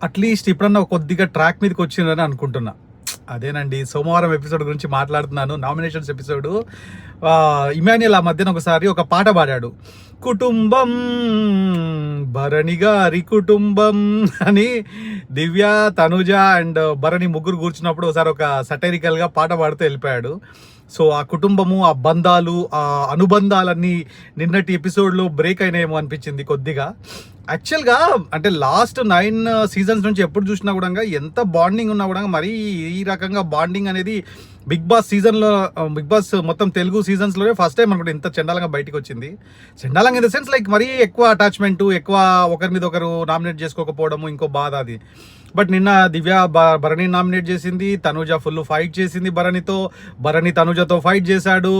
At least ఇప్పుడన్నా కొద్దిగా track మీదకి వచ్చిందని అనుకుంటున్నా. అదేనండి, సోమవారం ఎపిసోడ్ గురించి మాట్లాడుతున్నాను. Nominations episode. ఇమాన్యుల్ ఆ మధ్యన ఒకసారి ఒక పాట పాడాడు, కుటుంబం భరణి గారి కుటుంబం అని. దివ్య, తనుజ అండ్ భరణి ముగ్గురు కూర్చున్నప్పుడు ఒకసారి ఒక సటైరికల్గా పాట పాడుతూ వెళ్ళిపోయాడు. సో ఆ కుటుంబము, ఆ బంధాలు, ఆ అనుబంధాలన్నీ నిన్నటి ఎపిసోడ్లో బ్రేక్ అయినాయేమో అనిపించింది కొద్దిగా. యాక్చువల్గా అంటే లాస్ట్ 9 సీజన్స్ నుంచి ఎప్పుడు చూసినా కూడా ఎంత బాండింగ్ ఉన్నా కూడా మరీ ఈ రకంగా బాండింగ్ అనేది బిగ్ బాస్ సీజన్లో, బిగ్ బాస్ మొత్తం తెలుగు సీజన్స్లోనే ఫస్ట్ టైం అనుకుంటే ఇంత చండాలంగా బయటకు వచ్చింది. చండాలంగా ఇన్ ద సెన్స్ లైక్ మరీ ఎక్కువ అటాచ్మెంట్, ఎక్కువ ఒకరి మీద ఒకరు నామినేట్ చేసుకోకపోవడము ఇంకో బాధ అది. బట్ నిన్న దివ్య భరణి నామినేట్ చేసింది, తనుజ ఫుల్ ఫైట్ చేసింది భరణితో, భరణి తనుజతో ఫైట్ చేశాడు.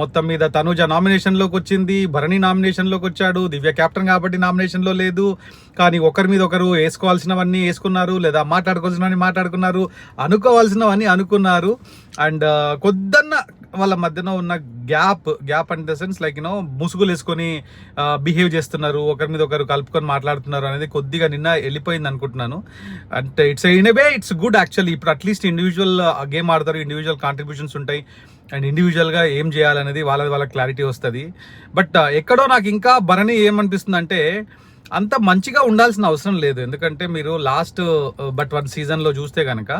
మొత్తం మీద తనుజ నామినేషన్లోకి వచ్చింది, భరణి నామినేషన్లోకి వచ్చాడు. దివ్య కెప్టెన్ కాబట్టి నామినేషన్లో లేదు, కానీ ఒకరి మీద ఒకరు వేసుకోవాల్సినవన్నీ వేసుకున్నారు, లేదా మాట్లాడుకోవాల్సినవన్నీ మాట్లాడుకున్నారు, అనుకోవాల్సినవన్నీ అనుకున్నారు. అండ్ కొద్దన్న వాళ్ళ మధ్యన ఉన్న gap in the sense like ముసుగులు వేసుకొని బిహేవ్ చేస్తున్నారు, ఒకరి మీద ఒకరు కలుపుకొని మాట్లాడుతున్నారు అనేది కొద్దిగా నిన్న వెళ్ళిపోయింది అనుకుంటున్నాను. అంటే in a way it's good actually. ఇప్పుడు అట్లీస్ట్ ఇండివిజువల్ గేమ్ ఆడతారు, ఇండివిజువల్ కాంట్రిబ్యూషన్స్ ఉంటాయి, అండ్ ఇండివిజువల్గా ఏం చేయాలనేది వాళ్ళ క్లారిటీ వస్తుంది. బట్ ఎక్కడో నాకు ఇంకా భరణి ఏమనిపిస్తుంది అంటే అంత మంచిగా ఉండాల్సిన అవసరం లేదు. ఎందుకంటే మీరు లాస్ట్ బట్ 1 సీజన్లో చూస్తే కనుక,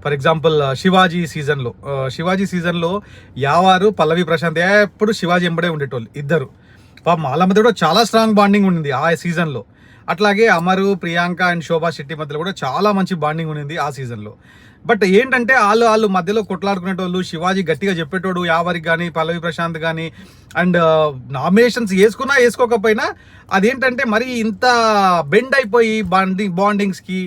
ఫర్ ఎగ్జాంపుల్ శివాజీ సీజన్లో యావారు, పల్లవి ప్రశాంత్ ఎప్పుడు శివాజీ ఎంబడే ఉండేటోళ్ళు ఇద్దరు. పాపం వాళ్ళ మధ్య కూడా చాలా స్ట్రాంగ్ బాండింగ్ ఉండింది ఆ సీజన్లో. అట్లాగే అమరు, ప్రియాంక అండ్ శోభా శెట్టి మధ్యలో కూడా చాలా మంచి బాండింగ్ ఉండింది ఆ సీజన్లో. బట్ ఏంటంటే వాళ్ళు మధ్యలో కొట్లాడుకునేటోళ్ళు, శివాజీ గట్టిగా చెప్పేటోడు యావరికి కానీ, పల్లవి ప్రశాంత్ కానీ. అండ్ నామినేషన్స్ వేసుకున్నా వేసుకోకపోయినా అదేంటంటే మరి ఇంత బెండ్ అయిపోయి బాండింగ్స్కి,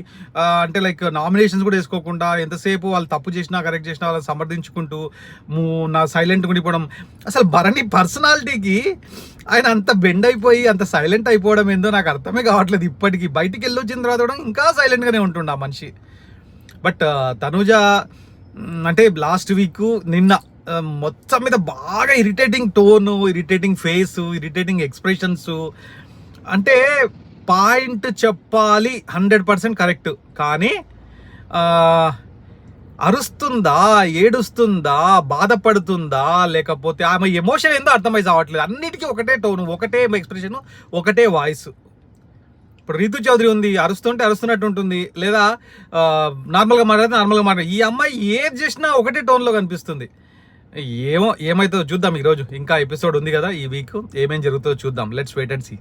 అంటే లైక్ నామినేషన్స్ కూడా వేసుకోకుండా ఎంతసేపు వాళ్ళు తప్పు చేసినా కరెక్ట్ చేసినా వాళ్ళని సమర్థించుకుంటూ నా సైలెంట్గా ఉండిపోవడం. అసలు భరణి పర్సనాలిటీకి ఆయన అంత బెండ్ అయిపోయి అంత సైలెంట్ అయిపోవడం ఏందో నాకు అర్థమే కావట్లేదు ఇప్పటికీ. బయటికి వెళ్ళి వచ్చిన తర్వాత కూడా ఇంకా సైలెంట్గానే ఉంటుండ ఆ మనిషి. బట్ తనుజ అంటే లాస్ట్ వీక్ నిన్న మొత్తం మీద బాగా irritating tone, irritating face, irritating expressions. అంటే పాయింట్ చెప్పాలి 100% కరెక్ట్, కానీ అరుస్తుందా, ఏడుస్తుందా, బాధపడుతుందా, లేకపోతే ఆమె ఎమోషన్ ఏందో అర్థమై కావట్లేదు. అన్నిటికీ ఒకటే టోను, ఒకటే ఎక్స్ప్రెషన్, ఒకటే వాయిస్. ఇప్పుడు రీతు చౌదరి ఉంది, అరుస్తుంటే అరుస్తున్నట్టు ఉంటుంది, లేదా నార్మల్గా మాట్లాడితే ఈ అమ్మాయి ఏది చేసినా ఒకటే టోన్లో కనిపిస్తుంది. ఏమవుతుందో చూద్దాం. ఈరోజు ఇంకా ఎపిసోడ్ ఉంది కదా ఈ వీక్, ఏమేం జరుగుతుందో చూద్దాం. Let's wait and see.